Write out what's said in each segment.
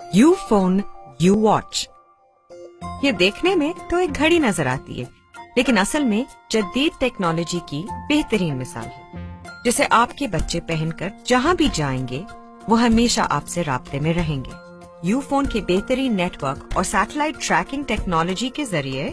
You phone you watch. یہ دیکھنے میں تو ایک گھڑی نظر آتی ہے، لیکن اصل میں جدید ٹیکنالوجی کی بہترین مثال ہے، جسے آپ کے بچے پہن کر جہاں بھی جائیں گے وہ ہمیشہ آپ سے رابطے میں رہیں گے. یو فون کے بہترین نیٹ ورک اور سیٹلائٹ ٹریکنگ ٹیکنالوجی کے ذریعے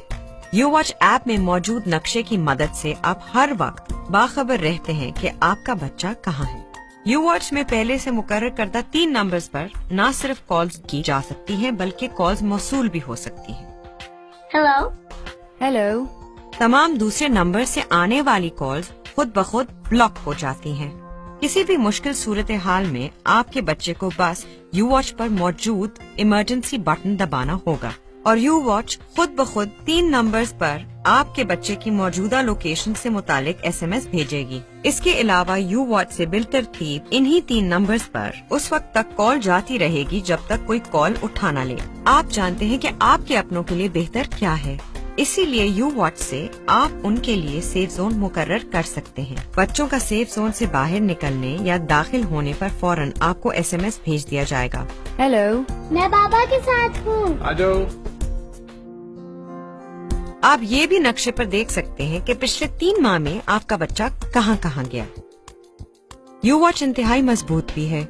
یو واچ ایپ میں موجود نقشے کی مدد سے آپ ہر وقت باخبر رہتے ہیں کہ آپ کا بچہ کہاں ہے. یو واچ میں پہلے سے مقرر کردہ 3 نمبرز پر نہ صرف کالز کی جا سکتی ہیں بلکہ کالز موصول بھی ہو سکتی ہیں. ہیلو. ہیلو. تمام دوسرے نمبر سے آنے والی کالز خود بخود بلاک ہو جاتی ہیں. کسی بھی مشکل صورتحال میں آپ کے بچے کو بس یو واچ پر موجود ایمرجنسی بٹن دبانا ہوگا اور یو واچ خود بخود 3 نمبرز پر آپ کے بچے کی موجودہ لوکیشن سے متعلق SMS بھیجے گی. اس کے علاوہ یو واچ سے بالترتیب انہی 3 نمبرز پر اس وقت تک کال جاتی رہے گی جب تک کوئی کال اٹھا نہ لے. آپ جانتے ہیں کہ آپ کے اپنوں کے لیے بہتر کیا ہے، اسی لیے یو واچ سے آپ ان کے لیے سیف زون مقرر کر سکتے ہیں. بچوں کا سیف زون سے باہر نکلنے یا داخل ہونے پر فوراً آپ کو SMS بھیج دیا جائے گا. ہیلو، میں بابا کے ساتھ ہوں. آجاؤ. آپ یہ بھی نقشے پر دیکھ سکتے ہیں کہ پچھلے 3 ماہ میں آپ کا بچہ کہاں کہاں گیا. یو واچ انتہائی مضبوط بھی ہے.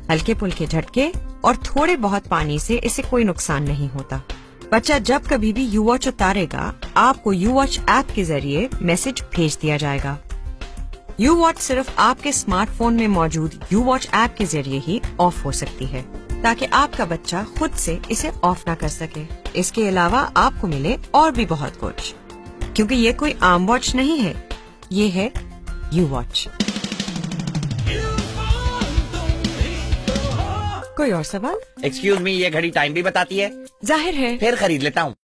ہلکے پھلکے جھٹکے اور تھوڑے بہت پانی سے اسے کوئی نقصان نہیں ہوتا. بچہ جب کبھی بھی یو واچ اتارے گا آپ کو یو واچ ایپ کے ذریعے میسج بھیج دیا جائے گا. یو واچ صرف آپ کے اسمارٹ فون میں موجود یو واچ ایپ کے ذریعے ہی آف ہو سکتی ہے تاکہ آپ کا بچہ خود سے اسے آف نہ کر سکے. اس کے علاوہ آپ کو ملے اور بھی بہت کچھ، کیونکہ یہ کوئی عام واچ نہیں ہے، یہ ہے یو واچ. کوئی اور سوال؟ ایکسکیوز می، یہ گھڑی ٹائم بھی بتاتی ہے؟ ظاہر ہے. پھر خرید لیتا ہوں.